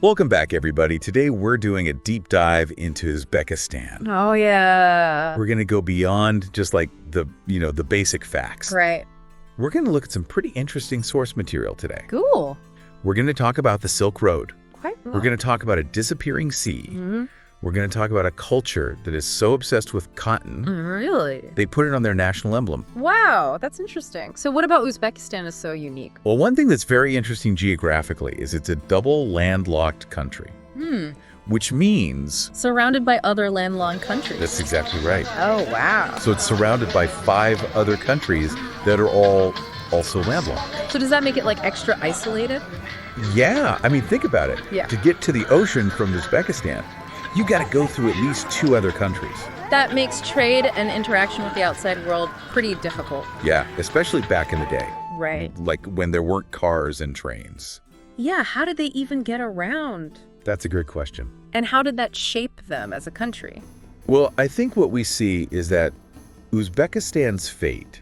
Welcome back, everybody. Today we're doing a deep dive into Uzbekistan. Oh, yeah. We're going to go beyond just like the basic facts. Right. We're going to look at some pretty interesting source material today. Cool. We're going to talk about the Silk Road. Quite well. We're going to talk about a disappearing sea. Mm-hmm. We're going to talk about a culture that is so obsessed with cotton. Really? They put it on their national emblem. Wow, that's interesting. So what about Uzbekistan is so unique? Well, one thing that's very interesting geographically is it's a double landlocked country. Which means... Surrounded by other landlocked countries. That's exactly right. Oh, wow. So it's surrounded by 5 other countries that are all also landlocked. So does that make it like extra isolated? Yeah, I mean, think about it. Yeah. To get to the ocean from Uzbekistan, you got to go through at least 2 other countries. That makes trade and interaction with the outside world pretty difficult. Yeah, especially back in the day. Right. Like when there weren't cars and trains. Yeah, how did they even get around? That's a great question. And how did that shape them as a country? Well, I think what we see is that Uzbekistan's fate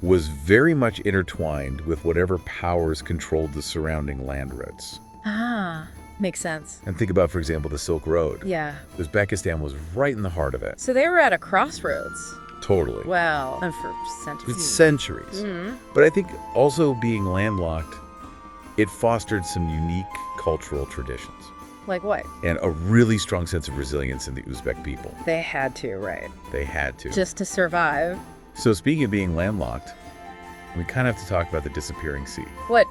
was very much intertwined with whatever powers controlled the surrounding land routes. Ah, makes sense. And think about, for example, the Silk Road. Yeah. Uzbekistan was right in the heart of it. So they were at a crossroads. Totally. Well, and for centuries. It's centuries. Mm-hmm. But I think also being landlocked, it fostered some unique cultural traditions Like what? and a really strong sense of resilience in the Uzbek people. They had to, right? They had to. Just to survive. So speaking of being landlocked, we kind of have to talk about the disappearing sea, What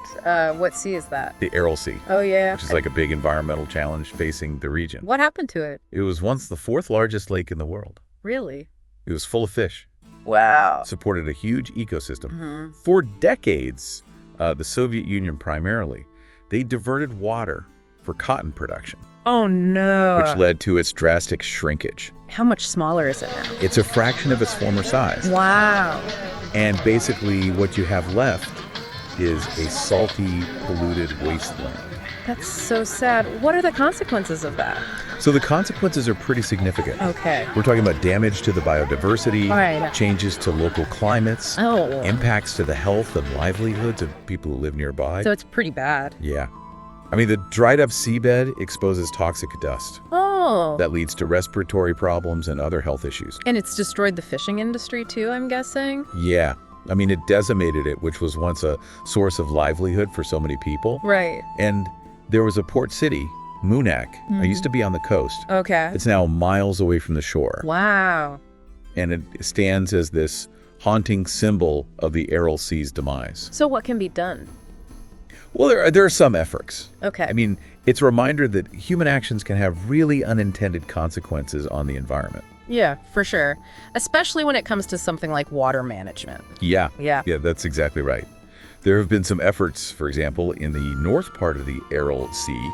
sea is that? the Aral Sea, Oh, yeah. which is like a big environmental challenge facing the region. What happened to it? It was once the 4th largest lake in the world. Really? It was full of fish, Wow. supported a huge ecosystem. Mm-hmm. For decades, the Soviet Union primarily, they diverted water for cotton production, Oh, no. which led to its drastic shrinkage. How much smaller is it now? It's a fraction of its former size. Wow. And basically what you have left is a salty, polluted wasteland. That's so sad. What are the consequences of that? So the consequences are pretty significant. Okay. We're talking about damage to the biodiversity, All right. changes to local climates, Oh. impacts to the health and livelihoods of people who live nearby. So it's pretty bad. Yeah. I mean, the dried up seabed exposes toxic dust. Oh. That leads to respiratory problems and other health issues. And it's destroyed the fishing industry too, I'm guessing? Yeah. I mean, it decimated it, which was once a source of livelihood for so many people. Right. And there was a port city, Munak. I used to be on the coast. Okay. It's now miles away from the shore. Wow. And it stands as this haunting symbol of the Aral Sea's demise. So what can be done? Well, there are some efforts. Okay. I mean, it's a reminder that human actions can have really unintended consequences on the environment. Yeah, for sure. Especially when it comes to something like water management. Yeah. Yeah. Yeah, that's exactly right. There have been some efforts, for example, in the north part of the Aral Sea.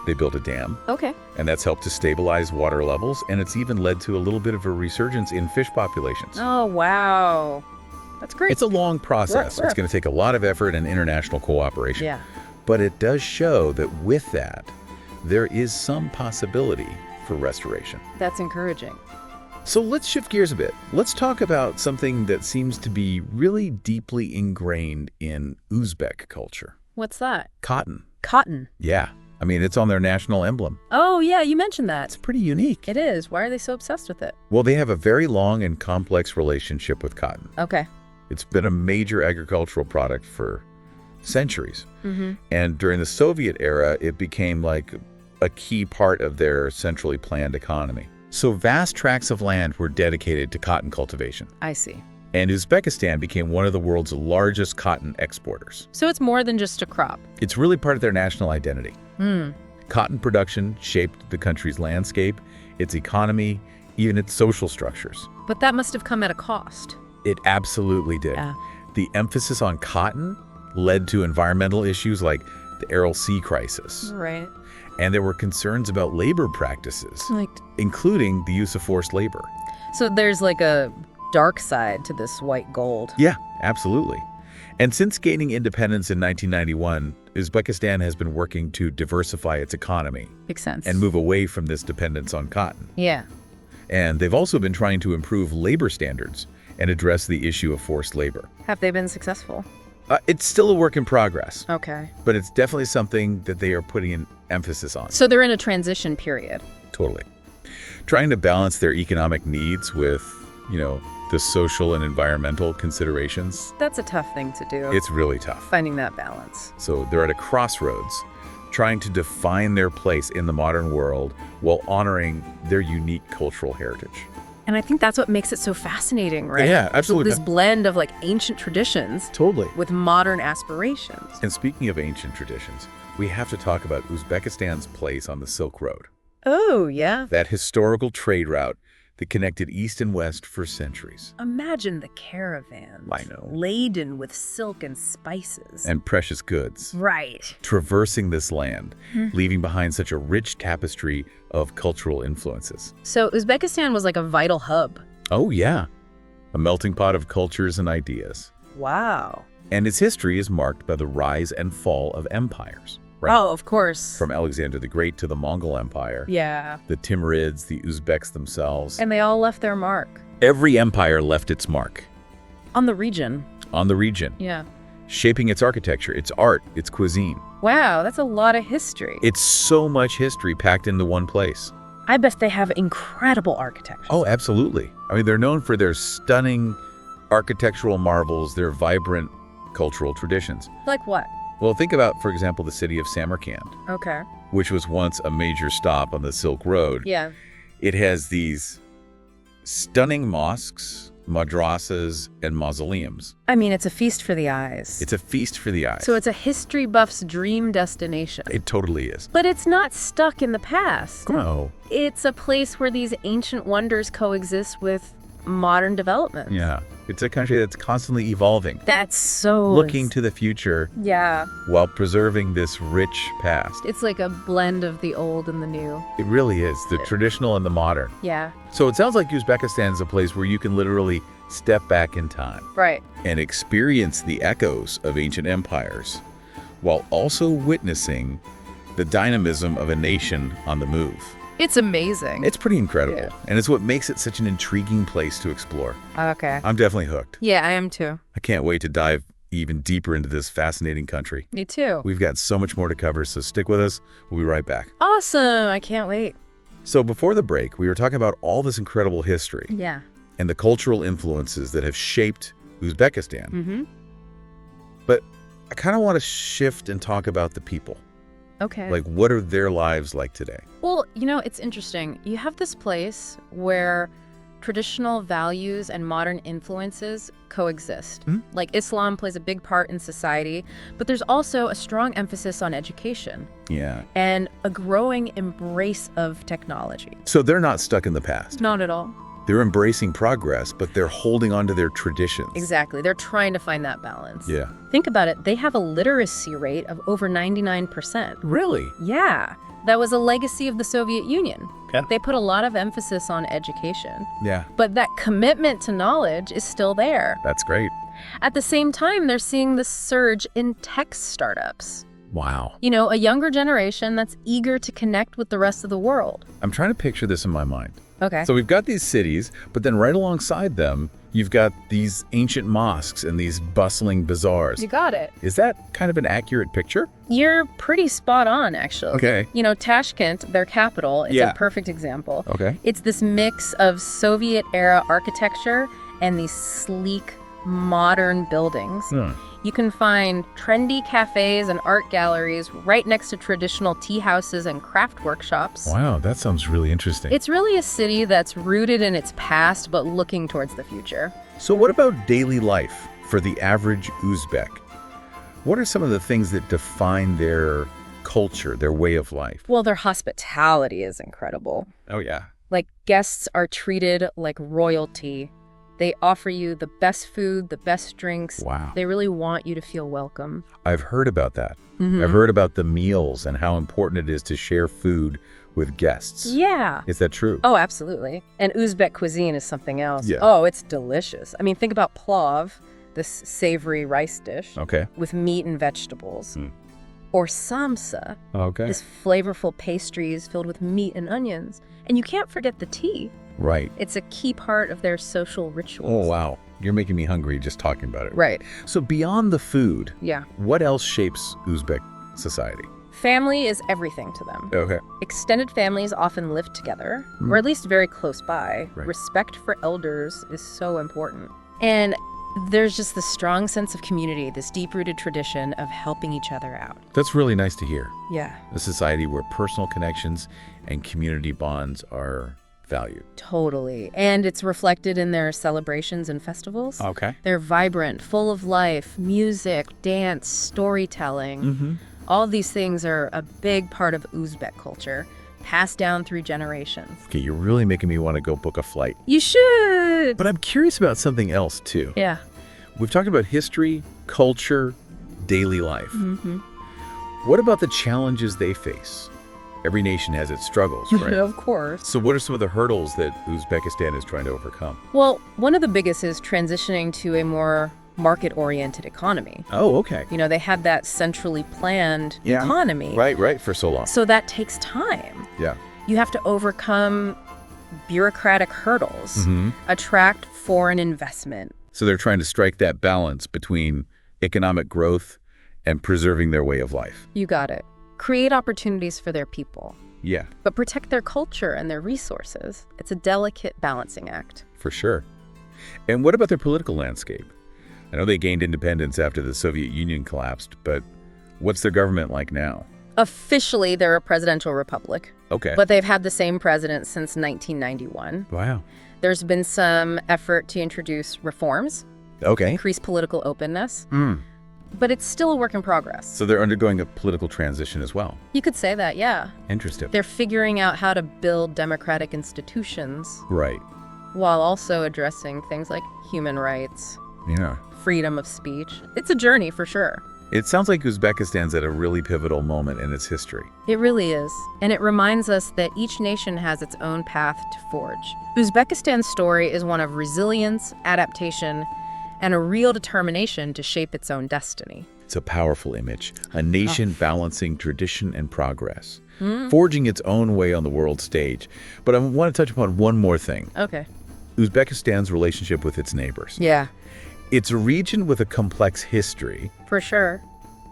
They built a dam, Okay. and that's helped to stabilize water levels, and it's even led to a little bit of a resurgence in fish populations. Oh, wow. That's great. It's a long process. Sure. It's going to take a lot of effort and international cooperation. Yeah. But it does show that with that, there is some possibility for restoration. That's encouraging. So let's shift gears a bit. Let's talk about something that seems to be really deeply ingrained in Uzbek culture. What's that? Cotton. Cotton. Yeah. I mean, it's on their national emblem. Oh, yeah, you mentioned that. It's pretty unique. It is. Why are they so obsessed with it? Well, they have a very long and complex relationship with cotton. Okay. It's been a major agricultural product for centuries. Mm-hmm. And during the Soviet era, it became like a key part of their centrally planned economy. So vast tracts of land were dedicated to cotton cultivation. I see. And Uzbekistan became one of the world's largest cotton exporters. So it's more than just a crop. It's really part of their national identity. Hmm. Cotton production shaped the country's landscape, its economy, even its social structures. But that must have come at a cost. It absolutely did. Yeah. The emphasis on cotton led to environmental issues like the Aral Sea crisis. Right. And there were concerns about labor practices, Like, including the use of forced labor. so there's like a dark side to this white gold. Yeah, absolutely. And since gaining independence in 1991, Uzbekistan has been working to diversify its economy Makes sense. and move away from this dependence on cotton. Yeah. And they've also been trying to improve labor standards and address the issue of forced labor. Have they been successful? It's still a work in progress, Okay. but it's definitely something that they are putting emphasis on. So they're in a transition period. Totally. Trying to balance their economic needs with, the social and environmental considerations. That's a tough thing to do. It's really tough. Finding that balance. So they're at a crossroads, trying to define their place in the modern world while honoring their unique cultural heritage. And I think that's what makes it so fascinating, right? Yeah, absolutely. This blend of ancient traditions Totally. with modern aspirations. And speaking of ancient traditions, we have to talk about Uzbekistan's place on the Silk Road. Oh, yeah. That historical trade route that connected East and West for centuries. Imagine the caravans. I know. Laden with silk and spices. And precious goods. Right. Traversing this land, leaving behind such a rich tapestry of cultural influences. So Uzbekistan was like a vital hub. Oh, yeah. A melting pot of cultures and ideas. Wow. And its history is marked by the rise and fall of empires. Right? Oh, of course. From Alexander the Great to the Mongol Empire. Yeah. The Timurids, the Uzbeks themselves. And they all left their mark. Every empire left its mark. On the region. On the region. Yeah. Shaping its architecture, its art, its cuisine. Wow, that's a lot of history. It's so much history packed into one place. I bet they have incredible architecture. Oh, absolutely. I mean, they're known for their stunning architectural marvels, their vibrant cultural traditions. Like what? Well, think about, for example, the city of Samarkand, Okay. which was once a major stop on the Silk Road. Yeah. It has these stunning mosques, madrasas, and mausoleums. I mean, it's a feast for the eyes. It's a feast for the eyes. So it's a history buff's dream destination. It totally is. But it's not stuck in the past. No. It's a place where these ancient wonders coexist with modern development. Yeah. It's a country that's constantly evolving, That's so... looking to the future Yeah. while preserving this rich past. It's like a blend of the old and the new. It really is, the traditional and the modern. Yeah. So it sounds like Uzbekistan is a place where you can literally step back in time Right. and experience the echoes of ancient empires while also witnessing the dynamism of a nation on the move. It's amazing. It's pretty incredible, Yeah. and it's what makes it such an intriguing place to explore. Okay. I'm definitely hooked. Yeah, I am too. I can't wait to dive even deeper into this fascinating country. Me too. We've got so much more to cover, so stick with us. We'll be right back. Awesome. I can't wait. So before the break, we were talking about all this incredible history Yeah. and the cultural influences that have shaped Uzbekistan. Mm-hmm. But I kind of want to shift and talk about the people. Okay. Like, what are their lives like today? Well, it's interesting. You have this place where traditional values and modern influences coexist. Like Islam plays a big part in society, but there's also a strong emphasis on education Yeah. and a growing embrace of technology. So they're not stuck in the past. Not at all. They're embracing progress, but they're holding on to their traditions. Exactly. They're trying to find that balance. Yeah. Think about it. They have a literacy rate of over 99%. Really? Yeah. That was a legacy of the Soviet Union. Okay. They put a lot of emphasis on education. Yeah. But that commitment to knowledge is still there. That's great. At the same time, they're seeing this surge in tech startups. Wow. A younger generation that's eager to connect with the rest of the world. I'm trying to picture this in my mind. Okay. So we've got these cities, but then right alongside them, you've got these ancient mosques and these bustling bazaars. You got it. Is that kind of an accurate picture? You're pretty spot on, actually. Okay. Tashkent, their capital, is Yeah. a perfect example. Okay. It's this mix of Soviet-era architecture and these sleek, modern buildings. You can find trendy cafes and art galleries right next to traditional tea houses and craft workshops. Wow, that sounds really interesting. It's really a city that's rooted in its past but looking towards the future. So what about daily life for the average Uzbek? What are some of the things that define their culture, their way of life? Well, their hospitality is incredible. Oh, yeah. Like, guests are treated like royalty. They offer you the best food, the best drinks. Wow. They really want you to feel welcome. I've heard about that. Mhm. I've heard about the meals and how important it is to share food with guests. Yeah. Is that true? Oh, absolutely. And Uzbek cuisine is something else. Yeah. Oh, it's delicious. I mean, think about plov, this savory rice dish Okay. with meat and vegetables. Mm. Or samsa, Okay. this flavorful pastries filled with meat and onions. And you can't forget the tea. Right. It's a key part of their social rituals. Oh, wow. You're making me hungry just talking about it. Right. So beyond the food, Yeah. what else shapes Uzbek society? Family is everything to them. Okay. Extended families often live together, or at least very close by. Right. Respect for elders is so important. And there's just this strong sense of community, this deep-rooted tradition of helping each other out. That's really nice to hear. Yeah. A society where personal connections and community bonds are valued. Totally. And it's reflected in their celebrations and festivals. Okay. They're vibrant, full of life, music, dance, storytelling. Mm-hmm. All of these things are a big part of Uzbek culture, passed down through generations. Okay, you're really making me want to go book a flight. You should! But I'm curious about something else, too. Yeah. We've talked about history, culture, daily life. Mm-hmm. What about the challenges they face? Every nation has its struggles, right? Of course. So what are some of the hurdles that Uzbekistan is trying to overcome? Well, one of the biggest is transitioning to a more market-oriented economy. Oh, okay. You know, they had that centrally planned Yeah. economy. Right, for so long. So that takes time. Yeah. You have to overcome bureaucratic hurdles, Mm-hmm. attract foreign investment. So they're trying to strike that balance between economic growth and preserving their way of life. You got it. Create opportunities for their people, Yeah, but protect their culture and their resources. It's a delicate balancing act. for sure. And what about their political landscape? I know they gained independence after the Soviet Union collapsed, but what's their government like now? Officially, they're a presidential republic, Okay. but they've had the same president since 1991. Wow. There's been some effort to introduce reforms, Okay. increase political openness, Mm. but it's still a work in progress. So they're undergoing a political transition as well. You could say that, yeah. Interesting. They're figuring out how to build democratic institutions Right. while also addressing things like human rights, Yeah. freedom of speech. It's a journey for sure. It sounds like Uzbekistan's at a really pivotal moment in its history. It really is. And it reminds us that each nation has its own path to forge. Uzbekistan's story is one of resilience, adaptation, and a real determination to shape its own destiny. It's a powerful image, a nation balancing tradition and progress, forging its own way on the world stage. But I want to touch upon one more thing. Okay. Uzbekistan's relationship with its neighbors. Yeah, It's a region with a complex history. for sure.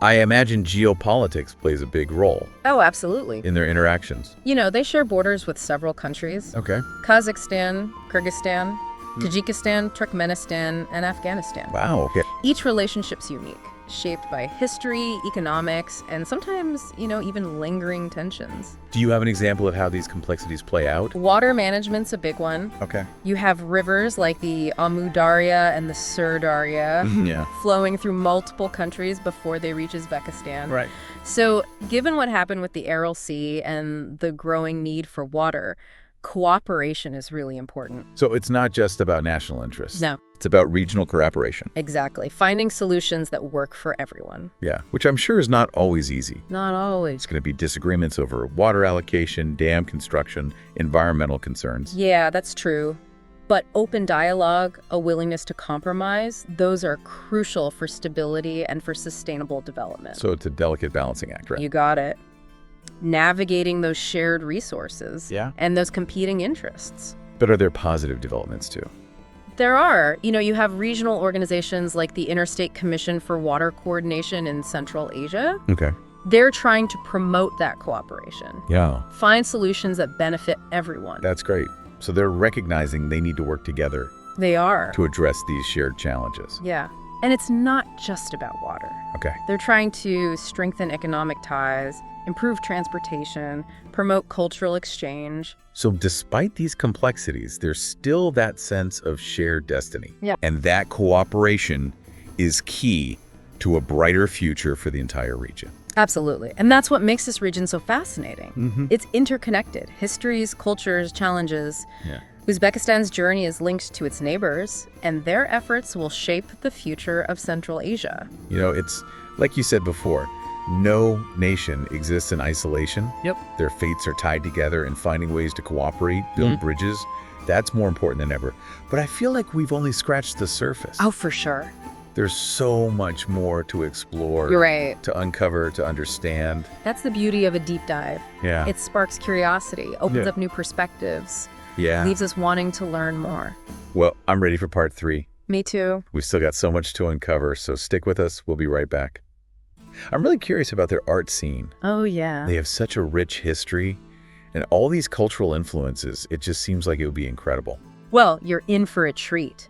I imagine geopolitics plays a big role Oh, absolutely. in their interactions. You know, they share borders with several countries. Okay. Kazakhstan, Kyrgyzstan, Tajikistan, Turkmenistan, and Afghanistan. Wow. Okay. Each relationship's unique, shaped by history, economics, and sometimes, even lingering tensions. Do you have an example of how these complexities play out? Water management's a big one. Okay. You have rivers like the Amu Darya and the Sur Darya Yeah. flowing through multiple countries before they reach Uzbekistan. Right. So, given what happened with the Aral Sea and the growing need for water, cooperation is really important. So it's not just about national interests. No, It's about regional cooperation. exactly. Finding solutions that work for everyone. Yeah. Which I'm sure is not always easy. Not always. It's going to be disagreements over water allocation, dam construction, environmental concerns. Yeah, that's true. But open dialogue, a willingness to compromise, those are crucial for stability and for sustainable development. So it's a delicate balancing act, right? You got it. Navigating those shared resources Yeah. and those competing interests. But are there positive developments too? There are. You have regional organizations like the Interstate Commission for Water Coordination in Central Asia. Okay. They're trying to promote that cooperation, Yeah. find solutions that benefit everyone. That's great. So they're recognizing they need to work together They are. to address these shared challenges. Yeah. And it's not just about water. Okay. They're trying to strengthen economic ties, improve transportation, promote cultural exchange. So despite these complexities, there's still that sense of shared destiny. Yeah. And that cooperation is key to a brighter future for the entire region. Absolutely. And that's what makes this region so fascinating. Mm-hmm. It's interconnected. Histories, cultures, challenges. Yeah. Uzbekistan's journey is linked to its neighbors, and their efforts will shape the future of Central Asia. It's like you said before, no nation exists in isolation. Yep. Their fates are tied together, and finding ways to cooperate, build bridges, that's more important than ever. But I feel like we've only scratched the surface. Oh, for sure. There's so much more to explore, You're right. to uncover, to understand. That's the beauty of a deep dive. Yeah. It sparks curiosity, opens Yeah. up new perspectives, Yeah. leaves us wanting to learn more. Well, I'm ready for part 3. Me too. We've still got so much to uncover, so stick with us. We'll be right back. I'm really curious about their art scene. Oh, yeah. They have such a rich history and all these cultural influences. It just seems like it would be incredible. Well, you're in for a treat.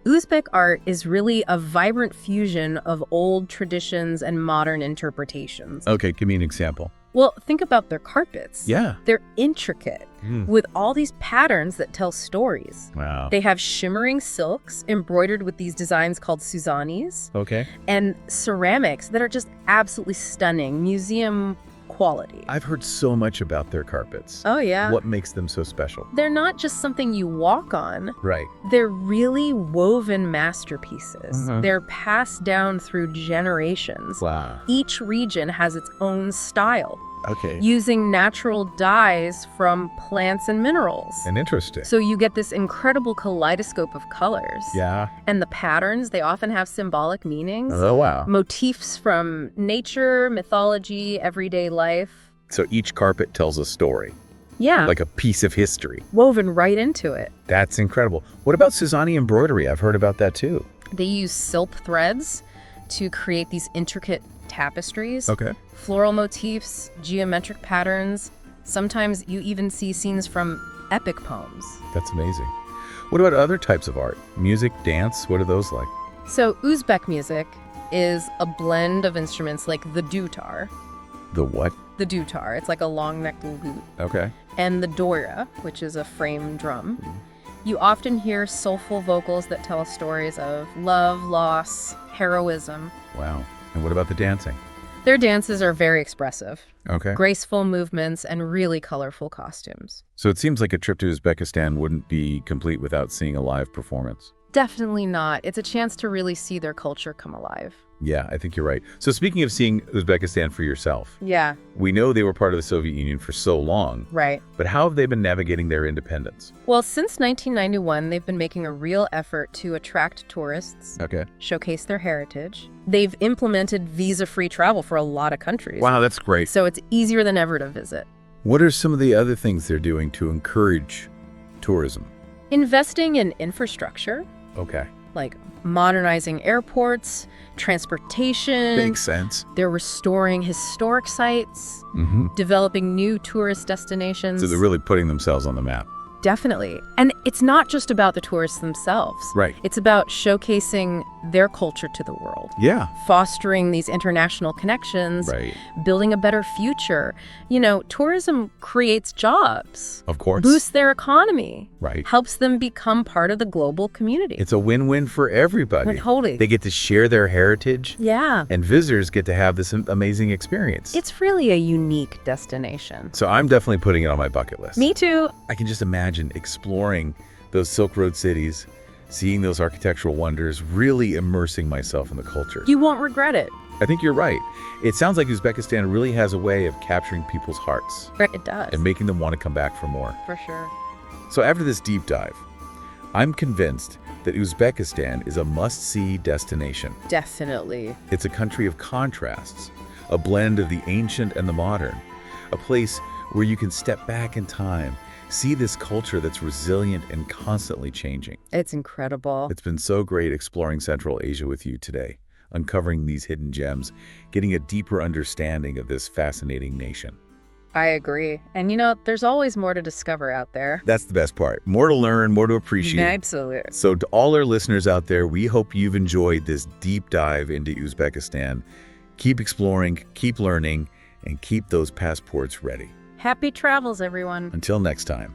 Uzbek art is really a vibrant fusion of old traditions and modern interpretations. Okay, give me an example. Well, think about their carpets. Yeah. They're intricate, with all these patterns that tell stories. Wow. They have shimmering silks embroidered with these designs called suzanis, Okay. and ceramics that are just absolutely stunning, museum quality. I've heard so much about their carpets. Oh, yeah. What makes them so special? They're not just something you walk on. Right. They're really woven masterpieces. Mhm. They're passed down through generations. Wow. Each region has its own style, Okay. using natural dyes from plants and minerals. And interesting. So you get this incredible kaleidoscope of colors. Yeah. And the patterns, they often have symbolic meanings. Oh, wow. Motifs from nature, mythology, everyday life. So each carpet tells a story, Yeah, like a piece of history. woven right into it. That's incredible. What about Suzani embroidery? I've heard about that too. They use silk threads to create these intricate tapestries, Okay. floral motifs, geometric patterns. Sometimes you even see scenes from epic poems. That's amazing. What about other types of art? Music, dance, what are those like? So Uzbek music is a blend of instruments like the dutar. The what? The dutar, it's like a long-necked lute. Okay. And the doira, which is a frame drum. You often hear soulful vocals that tell stories of love, loss, heroism. Wow. And what about the dancing? Their dances are very expressive, Okay. graceful movements, and really colorful costumes. So it seems like a trip to Uzbekistan wouldn't be complete without seeing a live performance. Definitely not. It's a chance to really see their culture come alive. Yeah, I think you're right. So speaking of seeing Uzbekistan for yourself, Yeah, we know they were part of the Soviet Union for so long, right. but how have they been navigating their independence? Well, since 1991, they've been making a real effort to attract tourists, Okay. showcase their heritage. They've implemented visa-free travel for a lot of countries. Wow, that's great. So it's easier than ever to visit. What are some of the other things they're doing to encourage tourism? Investing in infrastructure, Okay. like modernizing airports, transportation. Makes sense. They're restoring historic sites, Mm-hmm. developing new tourist destinations. So they're really putting themselves on the map. Definitely. And it's not just about the tourists themselves. Right. It's about showcasing their culture to the world, Yeah. fostering these international connections, Right. building a better future. You know, tourism creates jobs, Of course. boosts their economy, Right. helps them become part of the global community. It's a win-win for everybody. Totally. They get to share their heritage, Yeah. and visitors get to have this amazing experience. It's really a unique destination. So I'm definitely putting it on my bucket list. Me too. I can just imagine exploring those Silk Road cities, seeing those architectural wonders, really immersing myself in the culture. You won't regret it. I think you're right. It sounds like Uzbekistan really has a way of capturing people's hearts It does. and making them want to come back for more. For sure. So after this deep dive, I'm convinced that Uzbekistan is a must-see destination. Definitely. It's a country of contrasts, a blend of the ancient and the modern, a place where you can step back in time, see this culture that's resilient and constantly changing. It's incredible. It's been so great exploring Central Asia with you today, uncovering these hidden gems, getting a deeper understanding of this fascinating nation. I agree. And you know, there's always more to discover out there. That's the best part. More to learn, more to appreciate. Absolutely. So to all our listeners out there, we hope you've enjoyed this deep dive into Uzbekistan. Keep exploring, keep learning, and keep those passports ready. Happy travels, everyone. Until next time.